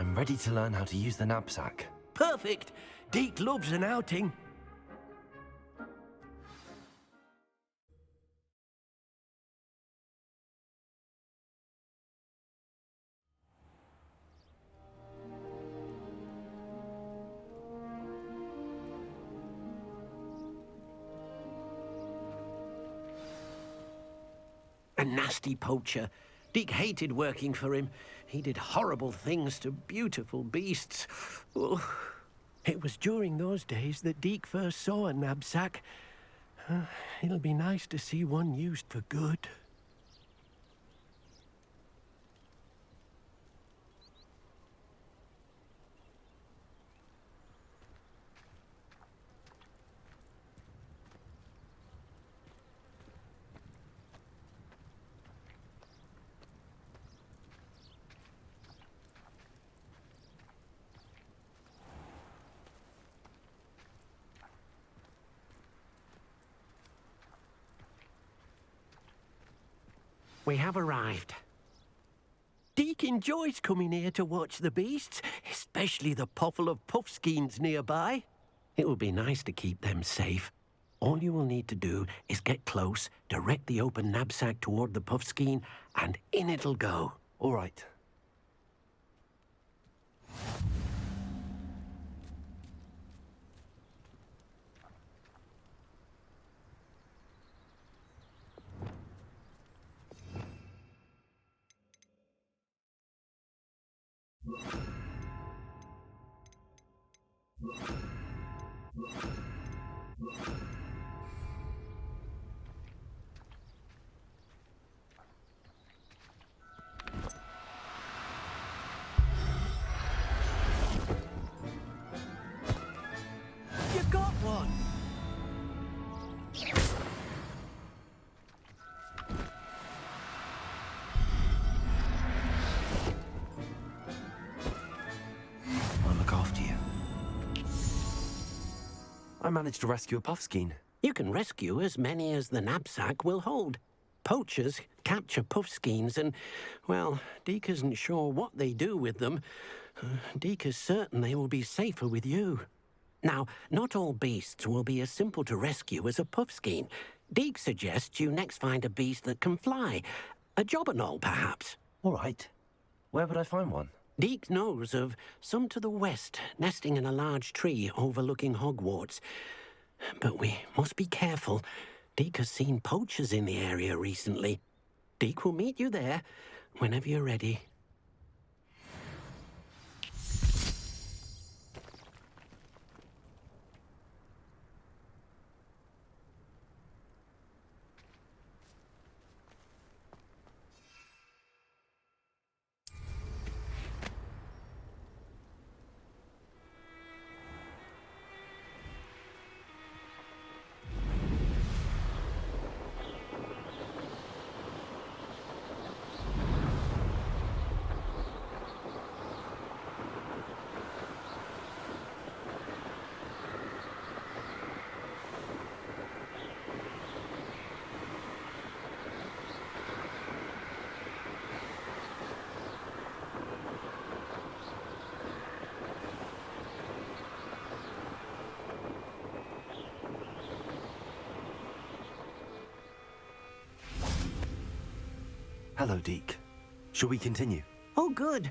I'm ready to learn how to use the knapsack. Perfect! Deke loves an outing. A nasty poacher. Deke hated working for him. He did horrible things to beautiful beasts. Oh. It was during those days that Deke first saw a knapsack. It'll be nice to see one used for good. We have arrived. Deke enjoys coming here to watch the beasts, especially the potful of puffskeins nearby. It will be nice to keep them safe. All you will need to do is get close, direct the open knapsack toward the puffskein, and in it'll go. All right. You got one! I'll look after you. I managed to rescue a puffskein. You can rescue as many as the knapsack will hold. Poachers capture puffskeins and, well, Deke isn't sure what they do with them. Deke is certain they will be safer with you. Now, not all beasts will be as simple to rescue as a puffskein. Deke suggests you next find a beast that can fly. A jobberknoll, perhaps. All right. Where would I find one? Deke knows of some to the west, nesting in a large tree overlooking Hogwarts. But we must be careful. Deke has seen poachers in the area recently. Deke will meet you there whenever you're ready. Hello, Deke. Shall we continue? Oh, good.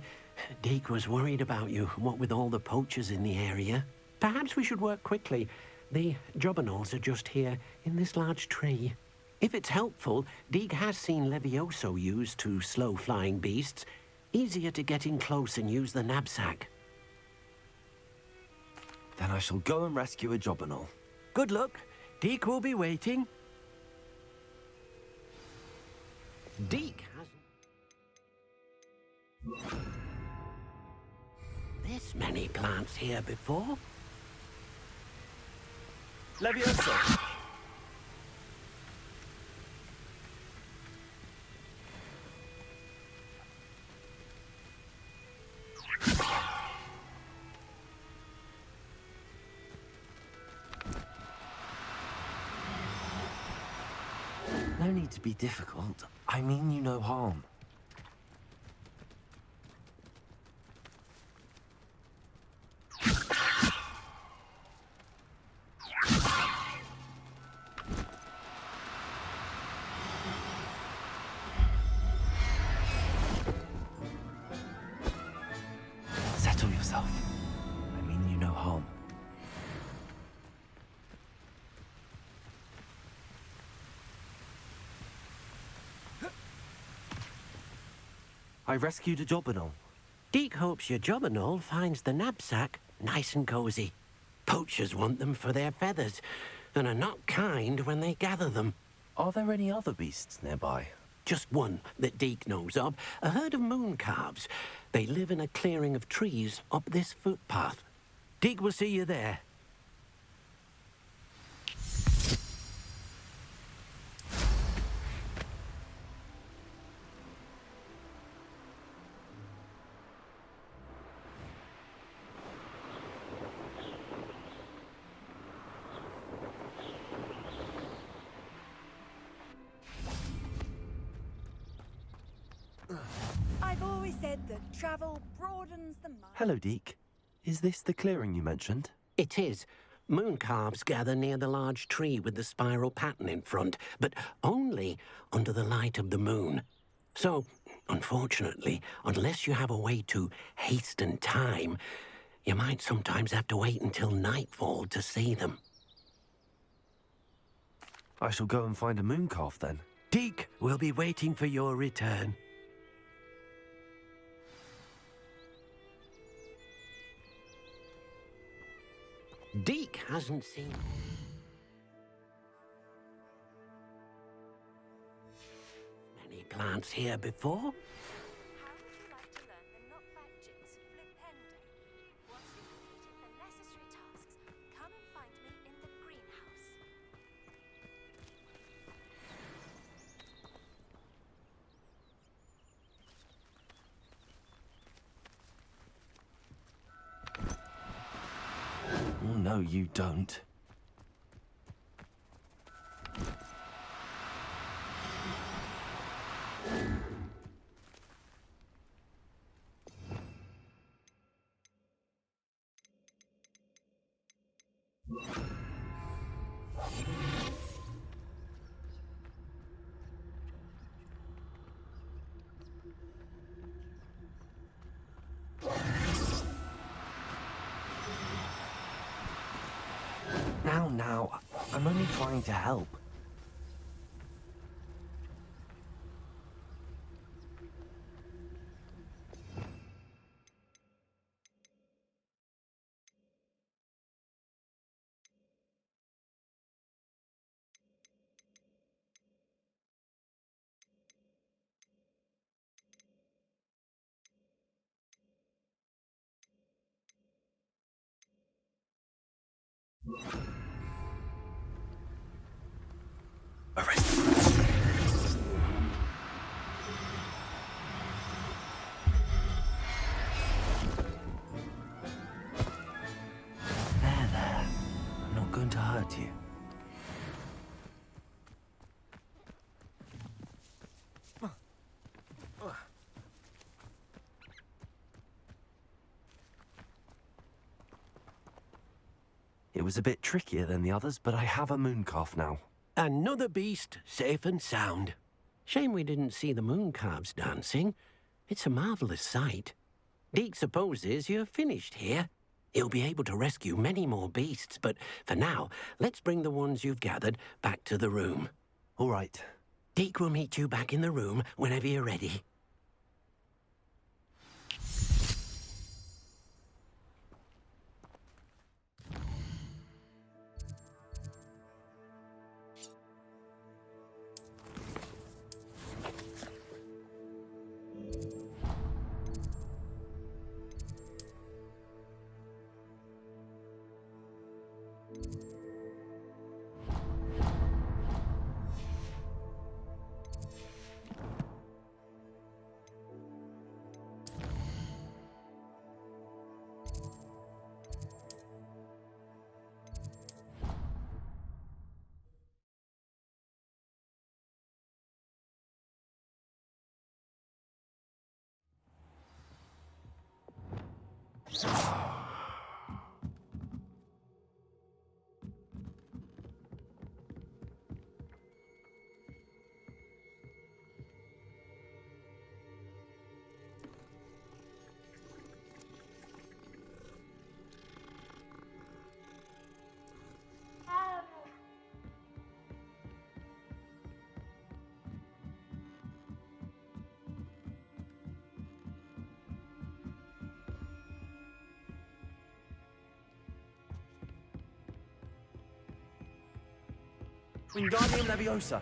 Deke was worried about you, what with all the poachers in the area. Perhaps we should work quickly. The jobberknolls are just here, in this large tree. If it's helpful, Deke has seen Levioso used to slow flying beasts. Easier to get in close and use the knapsack. Then I shall go and rescue a jobberknoll. Good luck. Deke will be waiting. Deke hasn't this many plants here before. Levioso! No need to be difficult. I mean you no harm. I rescued a jobberknoll. Deke hopes your jobberknoll finds the knapsack nice and cosy. Poachers want them for their feathers, and are not kind when they gather them. Are there any other beasts nearby? Just one that Deke knows of, a herd of moon calves. They live in a clearing of trees up this footpath. Deke will see you there. I've always said that travel broadens the mind. Hello, Deke. Is this the clearing you mentioned? It is. Moon calves gather near the large tree with the spiral pattern in front, but only under the light of the moon. So, unfortunately, unless you have a way to hasten time, you might sometimes have to wait until nightfall to see them. I shall go and find a moon calf then. Deke will be waiting for your return. Deke hasn't seen many plants here before. How would you like to learn the knockback jigs flipendo? Once you've completed the necessary tasks, come and find me in the greenhouse. Oh, no, you don't. Now, I'm only trying to help. There. I'm not going to hurt you. It was a bit trickier than the others, but I have a moon calf now. Another beast, safe and sound. Shame we didn't see the moon calves dancing. It's a marvellous sight. Deke supposes you're finished here. He'll be able to rescue many more beasts, but for now, let's bring the ones you've gathered back to the room. All right. Deke will meet you back in the room whenever you're ready. Wingardium Leviosa.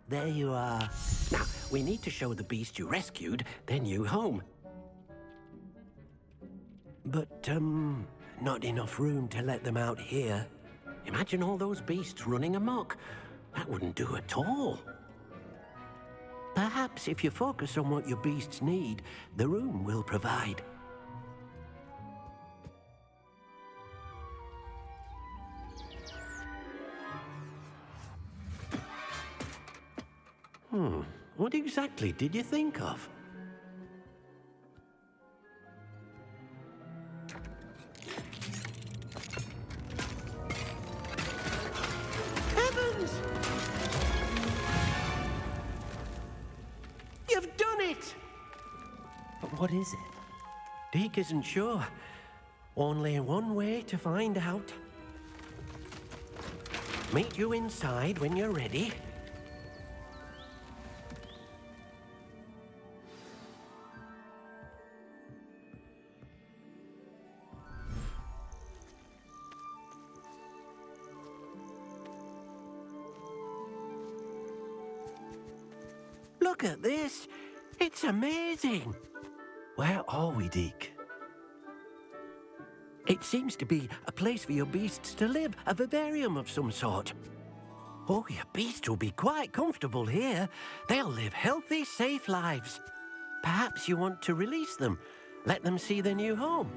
There you are. Now, we need to show the beast you rescued their new home. But, not enough room to let them out here. Imagine all those beasts running amok. That wouldn't do at all. Perhaps if you focus on what your beasts need, the room will provide. What exactly did you think of? Heavens! You've done it! But what is it? Deke isn't sure. Only one way to find out. Meet you inside when you're ready. Look at this. It's amazing. Where are we, Deke? It seems to be a place for your beasts to live, a vivarium of some sort. Oh, your beasts will be quite comfortable here. They'll live healthy, safe lives. Perhaps you want to release them, let them see their new home.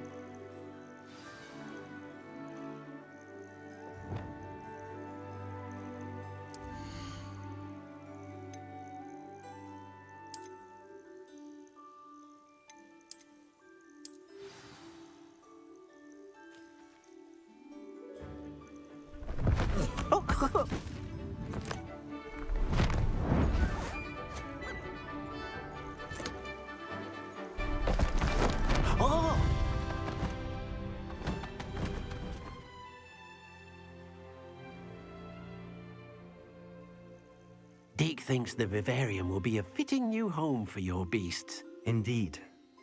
Oh! Deke thinks the vivarium will be a fitting new home for your beasts. Indeed.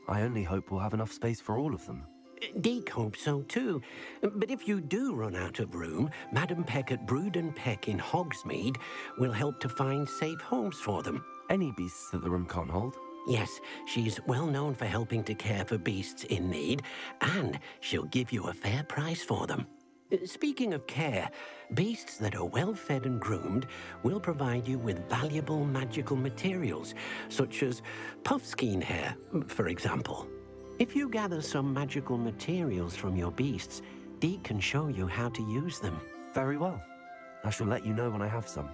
I only hope we'll have enough space for all of them. Deke hopes so too. But if you do run out of room, Madam Peck at Brood and Peck in Hogsmeade will help to find safe homes for them. Any beasts that the room can't hold? Yes, she's well known for helping to care for beasts in need, and she'll give you a fair price for them. Speaking of care, beasts that are well fed and groomed will provide you with valuable magical materials, such as puffskein hair, for example. If you gather some magical materials from your beasts, Deke can show you how to use them. Very well. I shall let you know when I have some.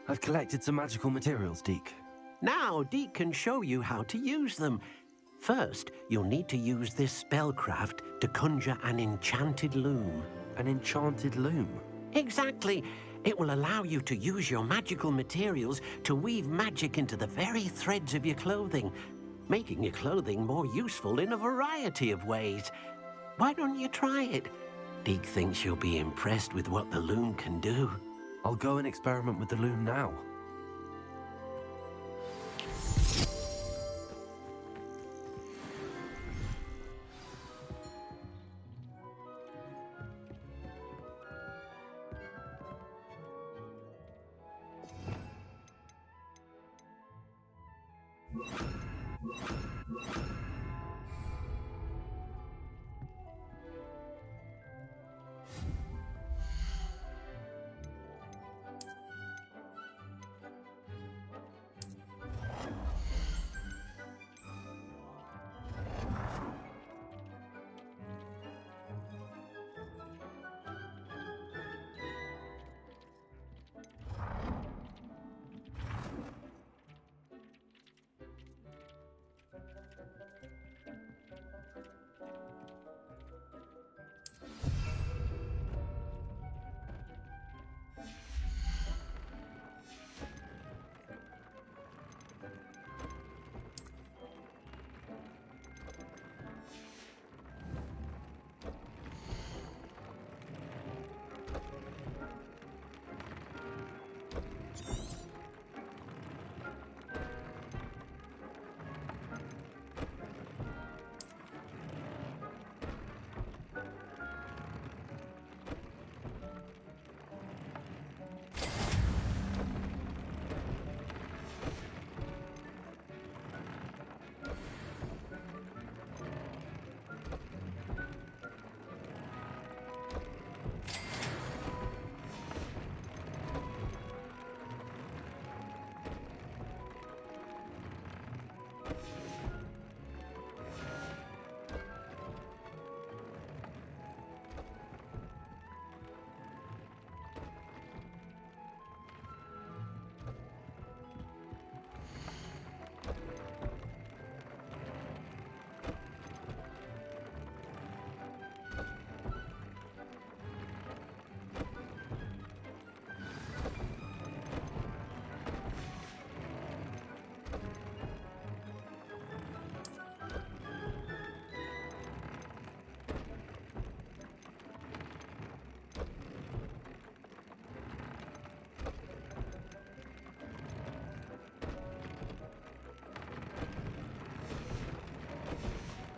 I've collected some magical materials, Deke. Now, Deke can show you how to use them. First, you'll need to use this spellcraft to conjure an enchanted loom. An enchanted loom? Exactly. It will allow you to use your magical materials to weave magic into the very threads of your clothing, making your clothing more useful in a variety of ways. Why don't you try it? Deke thinks you'll be impressed with what the loom can do. I'll go and experiment with the loom now.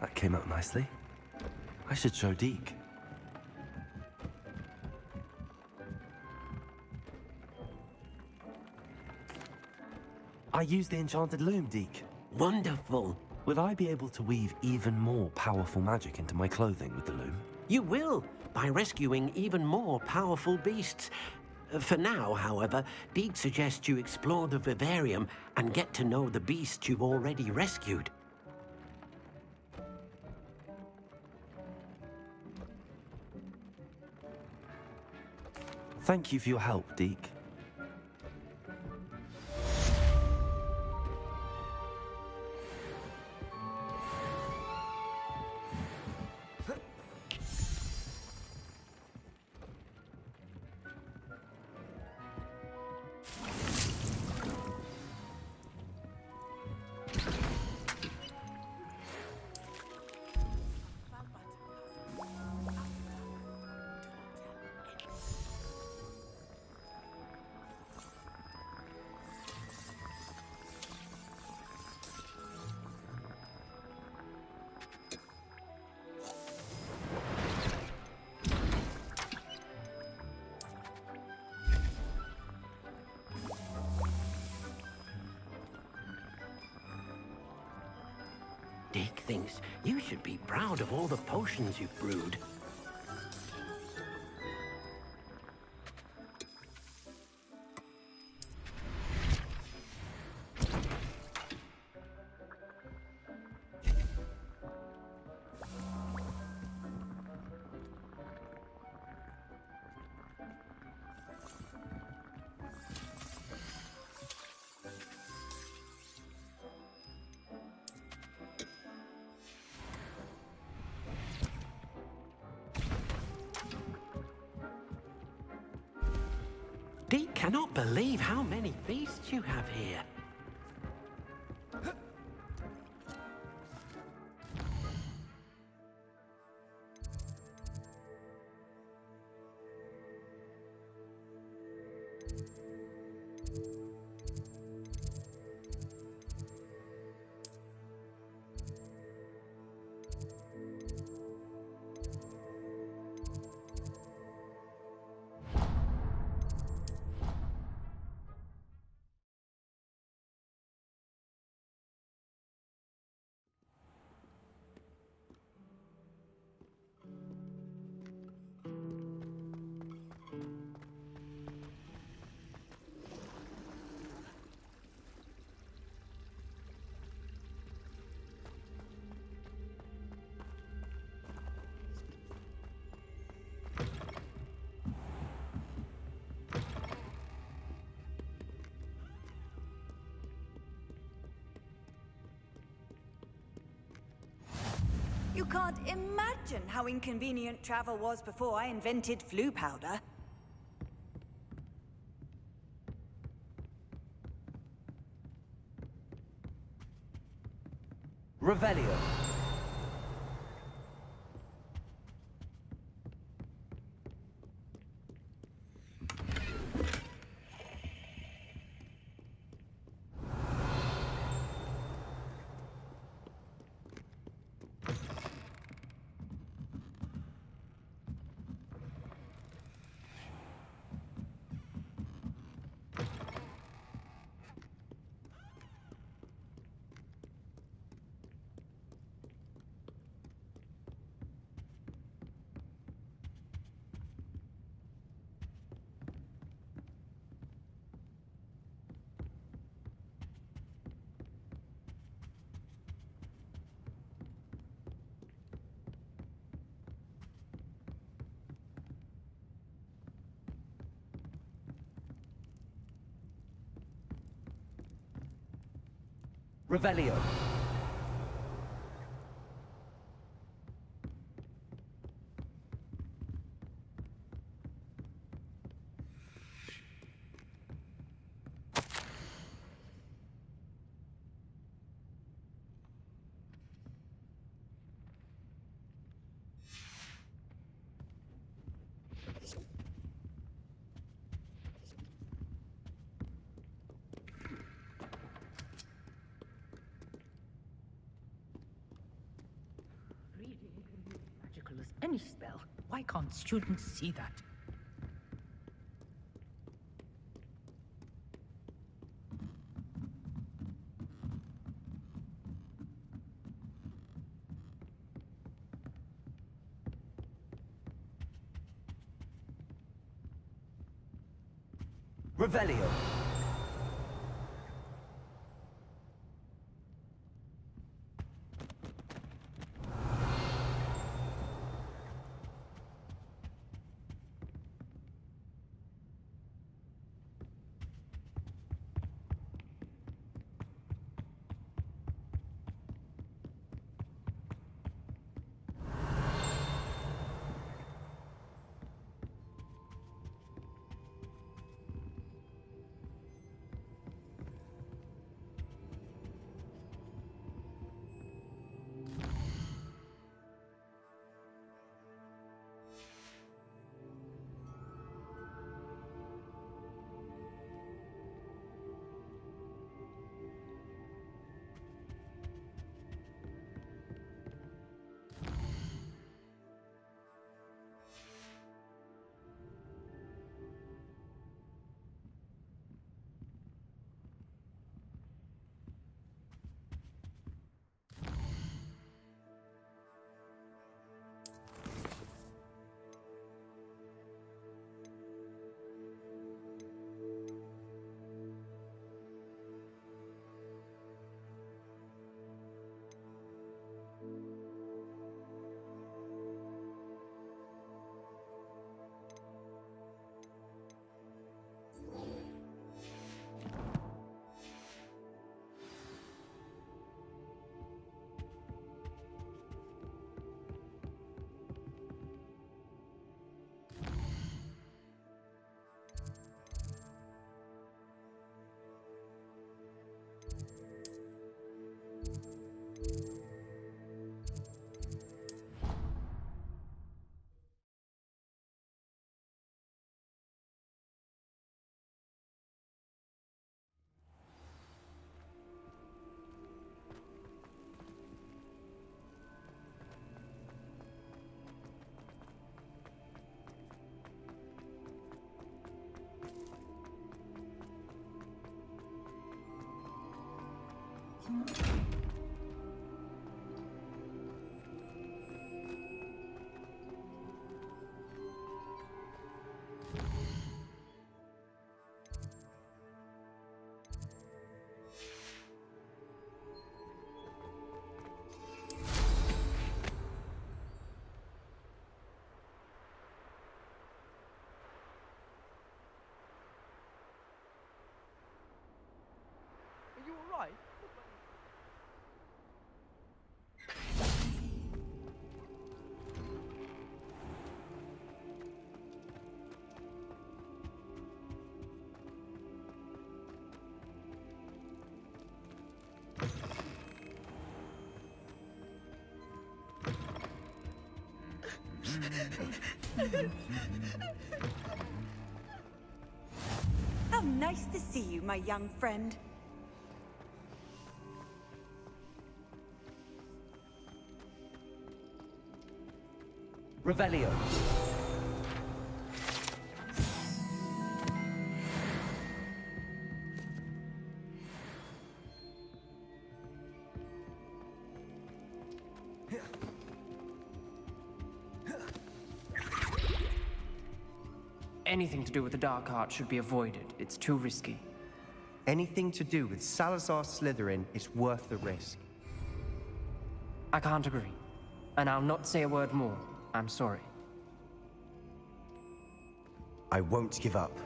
That came out nicely. I should show Deke. I used the enchanted loom, Deke. Wonderful. Will I be able to weave even more powerful magic into my clothing with the loom? You will, by rescuing even more powerful beasts. For now, however, Deke suggests you explore the vivarium and get to know the beasts you've already rescued. Thank you for your help, Deke. Deke thinks you should be proud of all the potions you've brewed. Deke cannot believe how many beasts you have here. You can't imagine how inconvenient travel was before I invented flu powder. Revelio. Revelio. Reading can be as magical as any spell. Why can't students see that? Revelio. Are you alright? How nice to see you, my young friend. Revelio. Anything to do with the dark art should be avoided. It's too risky. Anything to do with Salazar Slytherin is worth the risk. I can't agree. And I'll not say a word more. I'm sorry. I won't give up.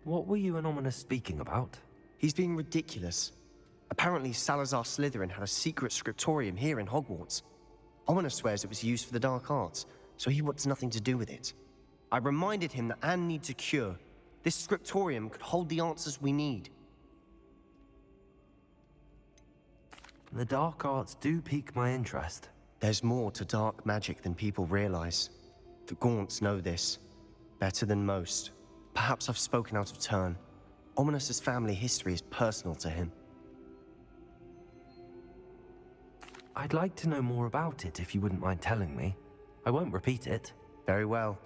What were you and Ominous speaking about? He's being ridiculous. Apparently Salazar Slytherin had a secret scriptorium here in Hogwarts. Ominous swears it was used for the dark arts, so he wants nothing to do with it. I reminded him that Anne needs a cure. This scriptorium could hold the answers we need. The dark arts do pique my interest. There's more to dark magic than people realize. The Gaunts know this better than most. Perhaps I've spoken out of turn. Ominous's family history is personal to him. I'd like to know more about it if you wouldn't mind telling me. I won't repeat it. Very well.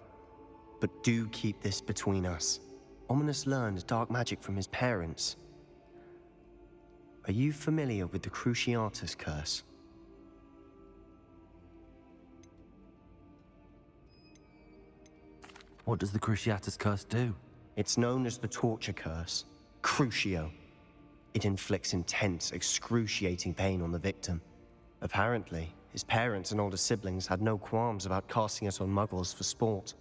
But do keep this between us. Ominous learned dark magic from his parents. Are you familiar with the Cruciatus Curse? What does the Cruciatus Curse do? It's known as the Torture Curse. Crucio. It inflicts intense, excruciating pain on the victim. Apparently, his parents and older siblings had no qualms about casting it on muggles for sport.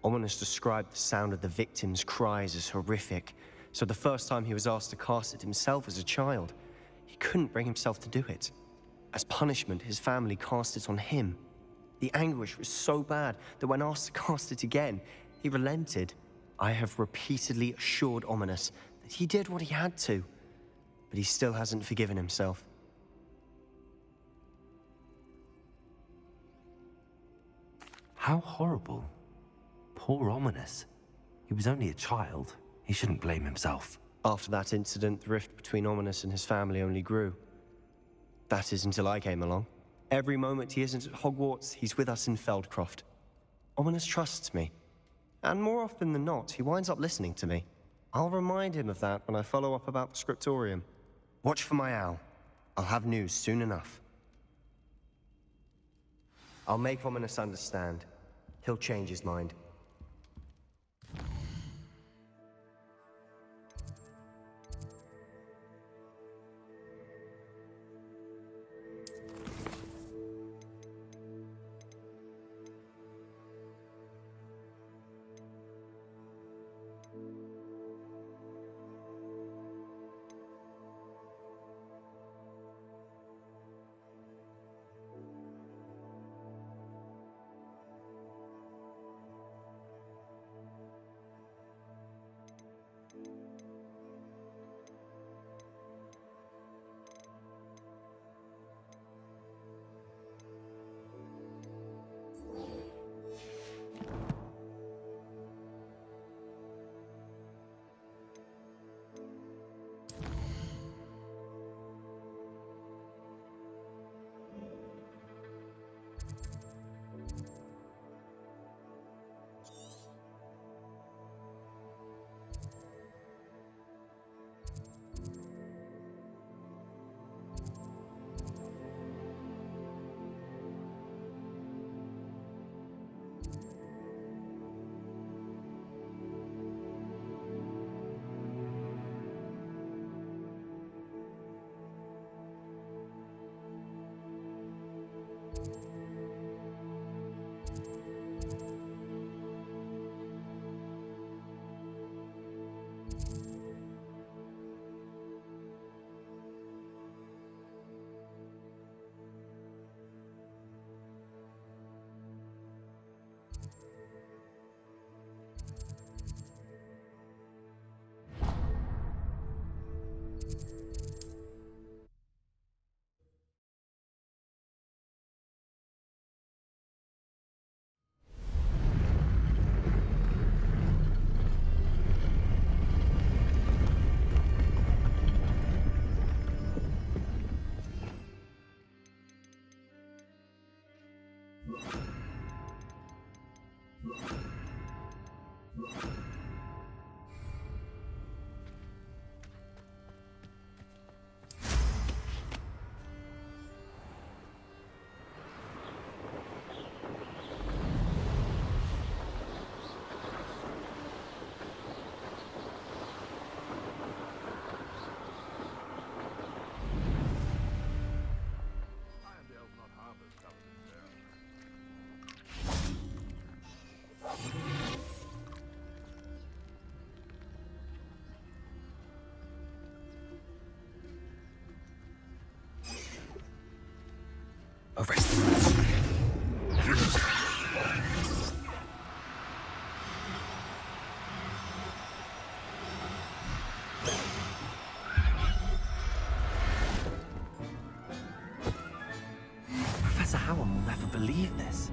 Ominous described the sound of the victim's cries as horrific, so the first time he was asked to cast it himself as a child, he couldn't bring himself to do it. As punishment, his family cast it on him. The anguish was so bad that when asked to cast it again, he relented. I have repeatedly assured Ominous that he did what he had to, but he still hasn't forgiven himself. How horrible. Poor Ominous. He was only a child. He shouldn't blame himself. After that incident, the rift between Ominous and his family only grew. That is until I came along. Every moment he isn't at Hogwarts, he's with us in Feldcroft. Ominous trusts me. And more often than not, he winds up listening to me. I'll remind him of that when I follow up about the scriptorium. Watch for my owl. I'll have news soon enough. I'll make Ominous understand. He'll change his mind. Arrest them. Professor Howard will never believe this.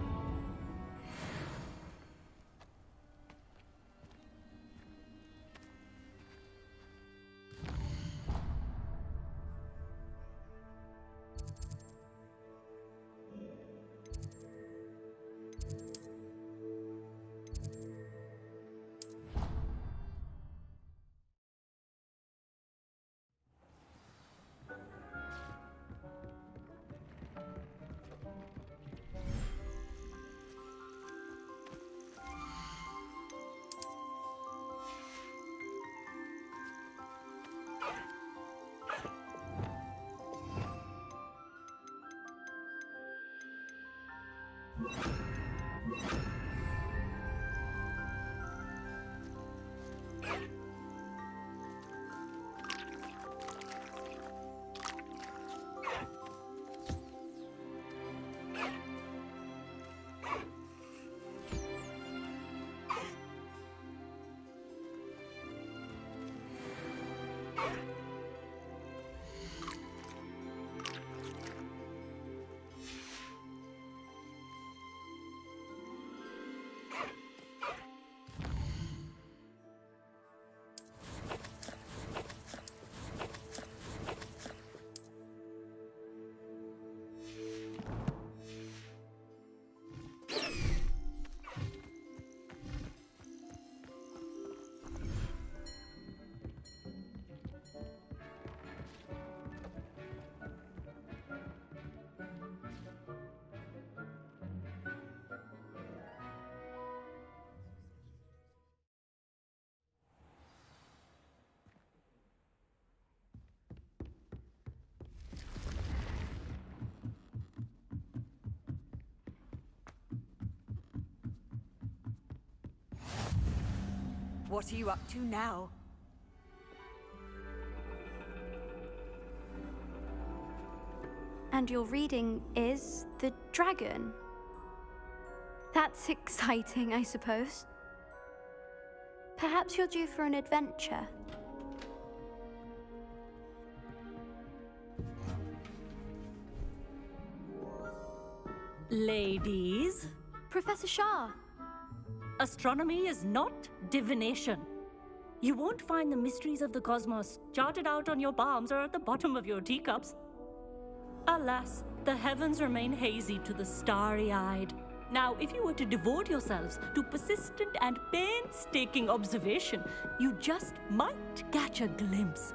What are you up to now? And your reading is The Dragon. That's exciting, I suppose. Perhaps you're due for an adventure. Ladies, Professor Shah. astronomy is not divination. You won't find the mysteries of the cosmos charted out on your palms or at the bottom of your teacups. Alas, the heavens remain hazy to the starry-eyed. Now, if you were to devote yourselves to persistent and painstaking observation, you just might catch a glimpse.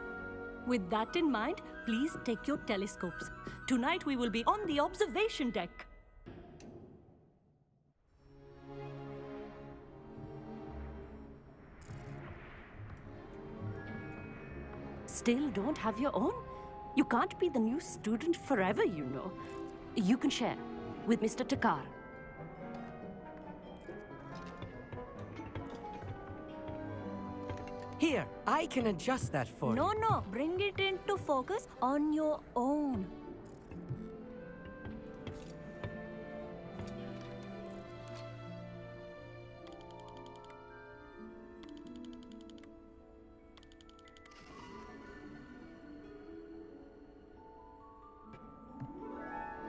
With that in mind, please take your telescopes. Tonight we will be on the observation deck. Still don't have your own? You can't be the new student forever, you know. You can share with Mr. Takar. Here, I can adjust that for you. No, bring it into focus on your own.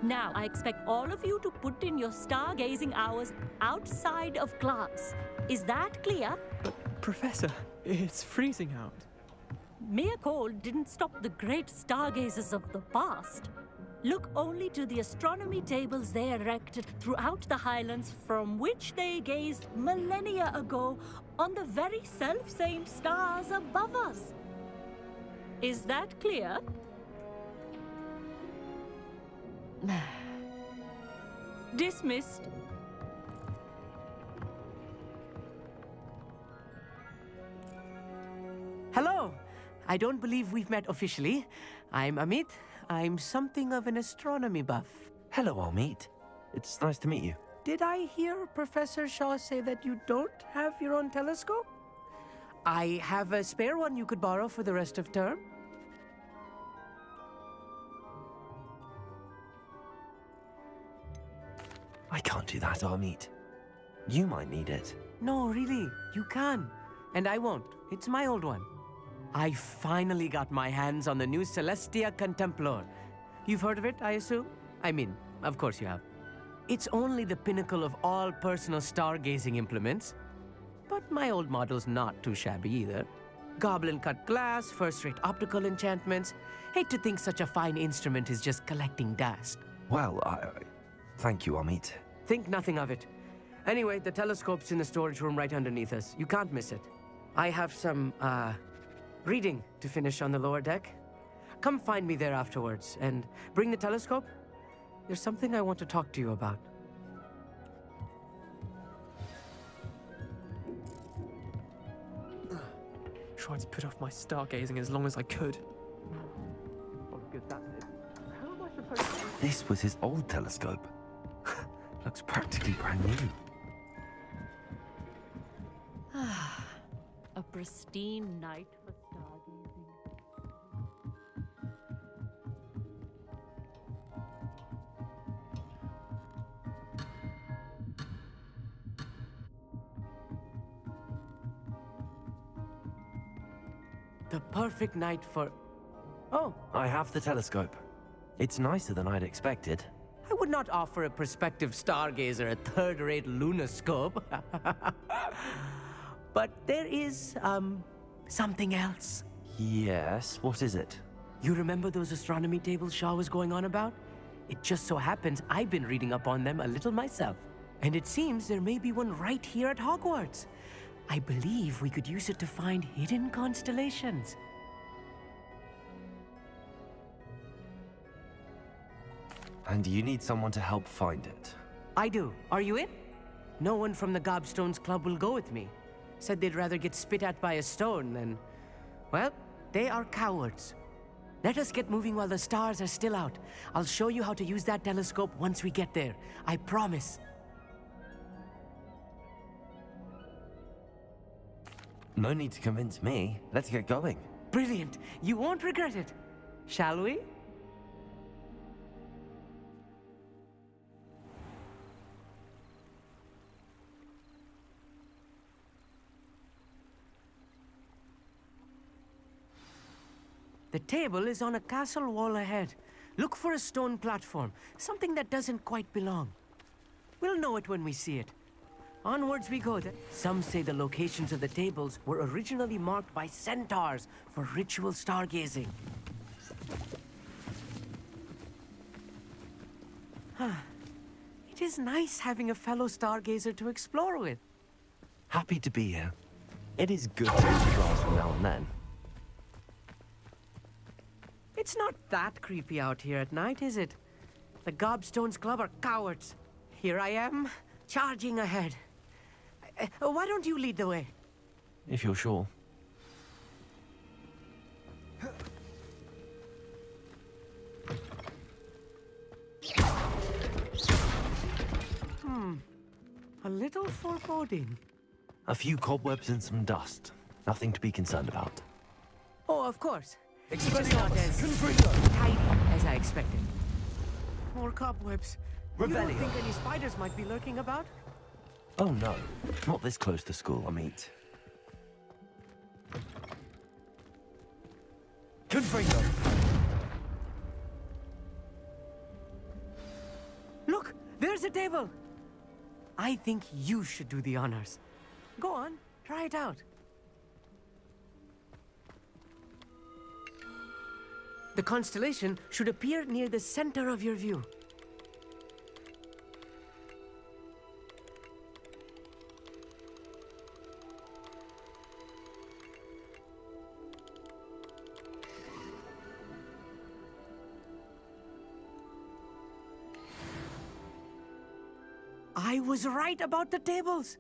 Now, I expect all of you to put in your stargazing hours outside of class. Is that clear? Professor, it's freezing out. Mere cold didn't stop the great stargazers of the past. look only to the astronomy tables they erected throughout the Highlands, from which they gazed millennia ago on the very self-same stars above us. Is that clear? Dismissed. Hello. I don't believe we've met officially. I'm Amit. I'm something of an astronomy buff. Hello, Amit. It's nice to meet you. Did I hear Professor Shaw say that you don't have your own telescope? I have a spare one you could borrow for the rest of term. I can't do that, Amit. You might need it. No, really, you can. And I won't. It's my old one. I finally got my hands on the new Celestia Contemplar. You've heard of it, I assume? I mean, of course you have. It's only the pinnacle of all personal stargazing implements. But my old model's not too shabby either. Goblin-cut glass, first-rate optical enchantments. Hate to think such a fine instrument is just collecting dust. Well, thank you, Amit. Think nothing of it. Anyway, the telescope's in the storage room right underneath us. You can't miss it. I have some, reading to finish on the lower deck. Come find me there afterwards, and bring the telescope. There's something I want to talk to you about. Tried to put off my stargazing as long as I could. This was his old telescope. Looks practically brand new. A pristine night for stargazing. The perfect night for... Oh, I have the telescope. It's nicer than I'd expected. I would not offer a prospective stargazer a third-rate lunoscope. But there is, something else. Yes, what is it? You remember those astronomy tables Shaw was going on about? It just so happens I've been reading up on them a little myself. And it seems there may be one right here at Hogwarts. I believe we could use it to find hidden constellations. And you need someone to help find it. I do. Are you in? No one from the Gobstones Club will go with me. Said they'd rather get spit at by a stone than... Well, they are cowards. Let us get moving while the stars are still out. I'll show you how to use that telescope once we get there. I promise. No need to convince me. Let's get going. Brilliant. You won't regret it. Shall we? The table is on a castle wall ahead. Look for a stone platform, something that doesn't quite belong. We'll know it when we see it. Onwards we go then. Some say the locations of the tables were originally marked by centaurs for ritual stargazing. It is nice having a fellow stargazer to explore with. Happy to be here. It is good to use class from now and then. It's not that creepy out here at night, is it? The Gobstones Club are cowards. Here I am, charging ahead. Why don't you lead the way? If you're sure. A little foreboding. A few cobwebs and some dust. Nothing to be concerned about. Oh, of course. It's just not as tidy as I expected. More cobwebs. You don't think any spiders might be lurking about? Oh no, not this close to school, Amit. Confringo! Look, there's a table. I think you should do the honors. Go on, try it out. The constellation should appear near the center of your view. I was right about the tables.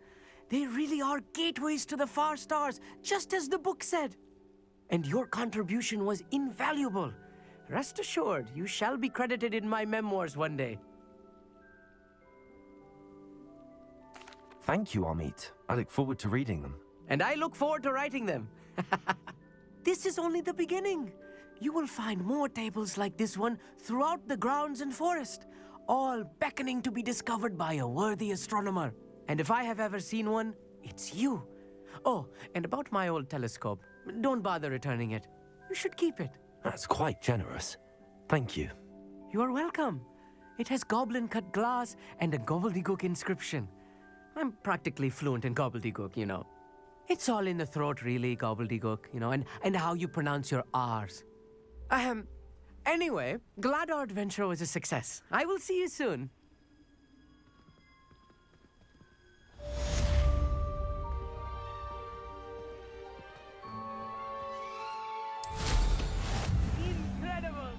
They really are gateways to the far stars, just as the book said. And your contribution was invaluable. Rest assured, you shall be credited in my memoirs one day. Thank you, Amit. I look forward to reading them. And I look forward to writing them. This is only the beginning. You will find more tables like this one throughout the grounds and forest, all beckoning to be discovered by a worthy astronomer. And if I have ever seen one, it's you. Oh, and about my old telescope, don't bother returning it. You should keep it. That's quite generous. Thank you. You are welcome. It has goblin-cut glass and a gobbledygook inscription. I'm practically fluent in gobbledygook, you know. It's all in the throat, really, gobbledygook, you know, and how you pronounce your R's. Anyway, glad our adventure was a success. I will see you soon. Incredible!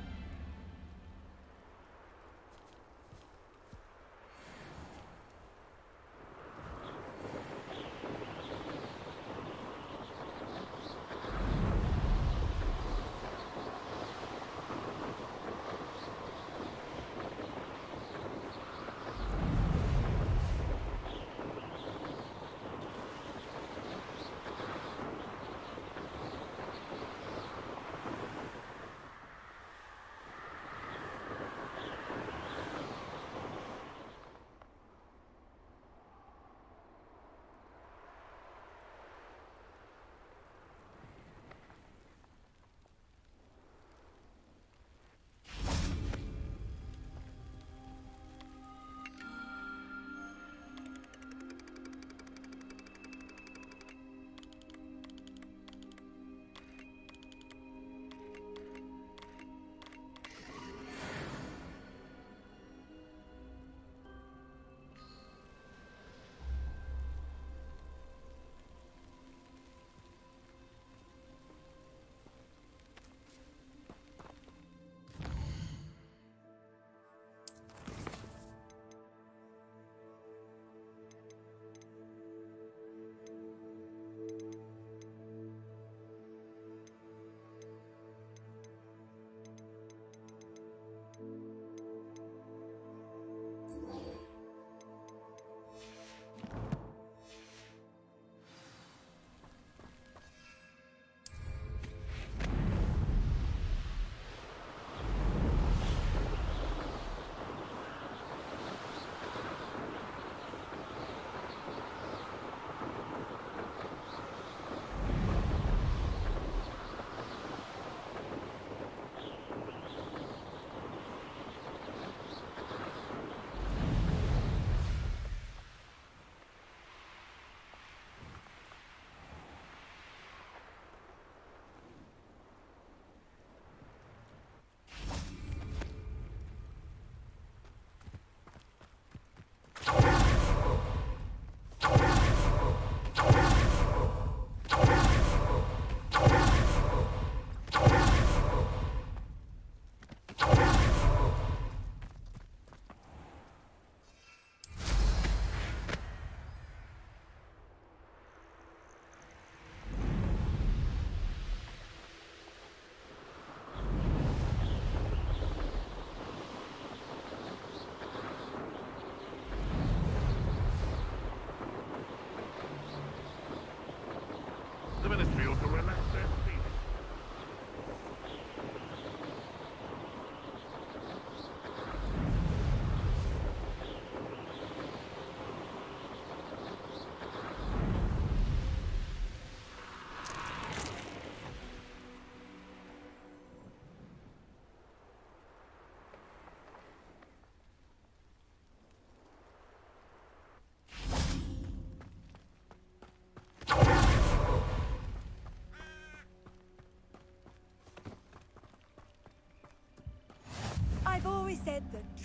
The ministry ought to relax their feet.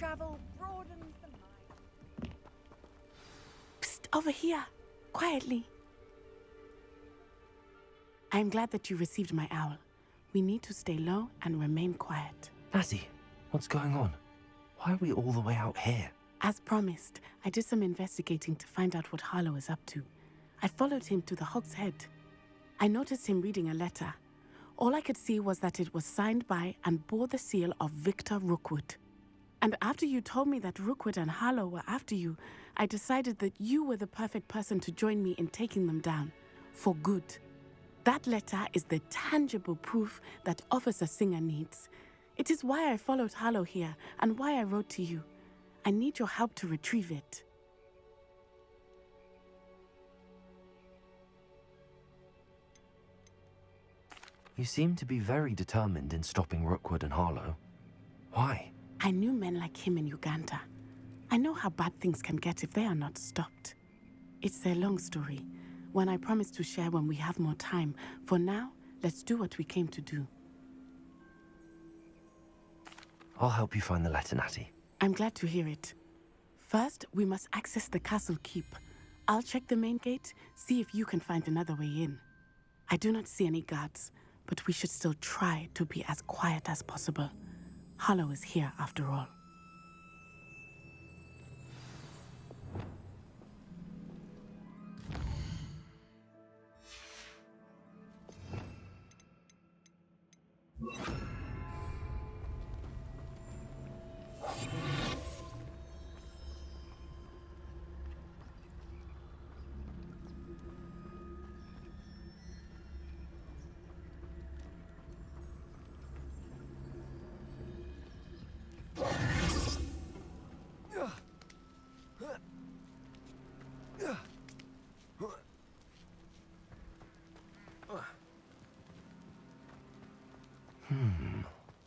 Travel broadens the mind. Psst, over here. Quietly. I'm glad that you received my owl. We need to stay low and remain quiet. Natty, what's going on? Why are we all the way out here? As promised, I did some investigating to find out what Harlow is up to. I followed him to the Hog's Head. I noticed him reading a letter. All I could see was that it was signed by and bore the seal of Victor Rookwood. And after you told me that Rookwood and Harlow were after you, I decided that you were the perfect person to join me in taking them down. For good. That letter is the tangible proof that Officer Singer needs. It is why I followed Harlow here and why I wrote to you. I need your help to retrieve it. You seem to be very determined in stopping Rookwood and Harlow. Why? I knew men like him in Uganda. I know how bad things can get if they are not stopped. It's a long story, one I promise to share when we have more time. For now, let's do what we came to do. I'll help you find the letter, Natty. I'm glad to hear it. First, we must access the castle keep. I'll check the main gate, see if you can find another way in. I do not see any guards, but we should still try to be as quiet as possible. Harlow is here after all.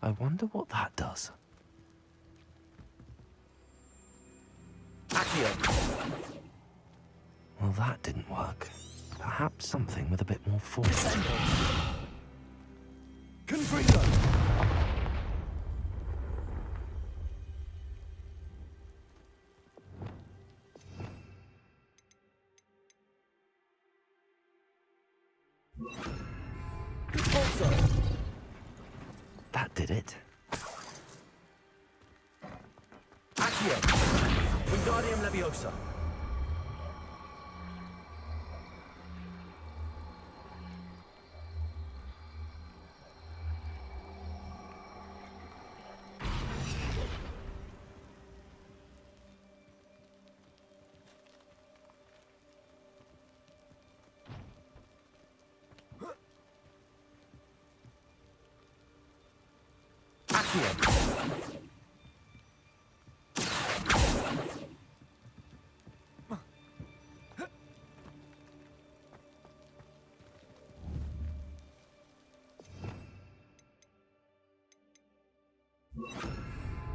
I wonder what that does. Well, that didn't work. Perhaps something with a bit more force. Confringo! That did it. Accio! Wingardium Leviosa!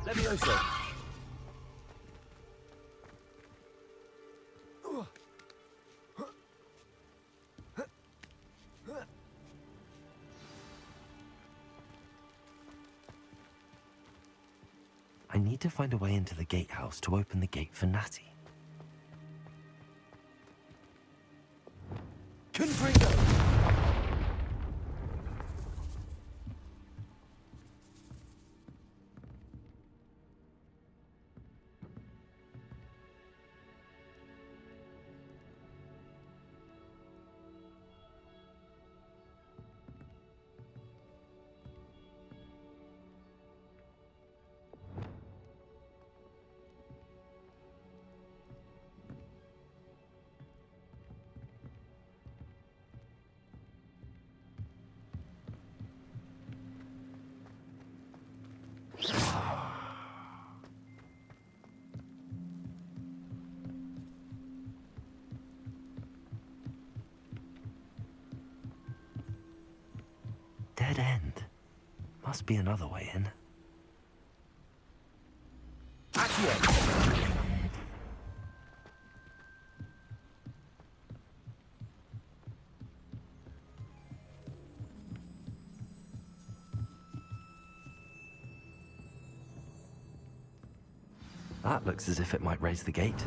Leviosa! I need to find a way into the gatehouse to open the gate for Natty. Confringo! Dead end. Must be another way in. Accio! That looks as if it might raise the gate.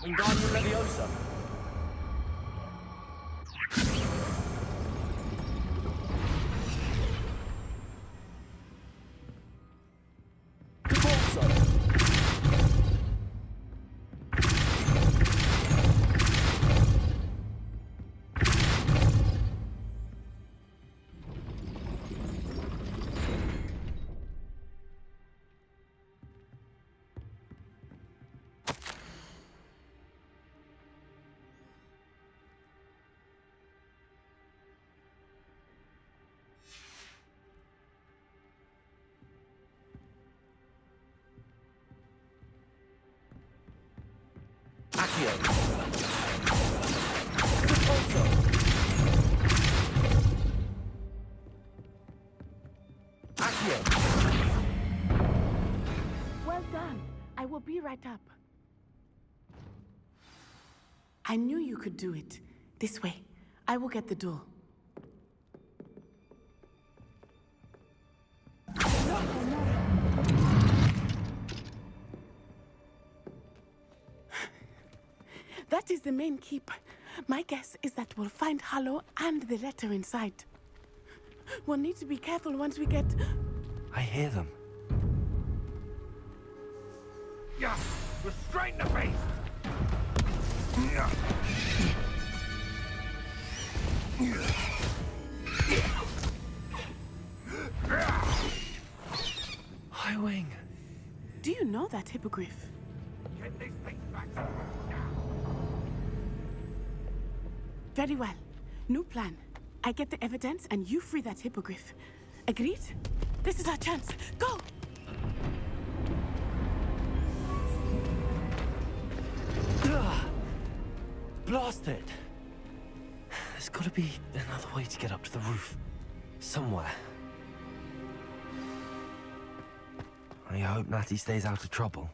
Wingardium Leviosa. Accio. Repulso. Accio. Well done. I will be right up. I knew you could do it. This way. I will get the door. That is the main keep. My guess is that we'll find Harlow and the letter inside. We'll need to be careful once we get... I hear them. Yeah, restrain the beast! Yeah. High Wing. Do you know that hippogriff? Get these things back now. Very well. New plan. I get the evidence and you free that hippogriff. Agreed? This is our chance. Go! Blast it! There's gotta be another way to get up to the roof. Somewhere. I hope Natty stays out of trouble.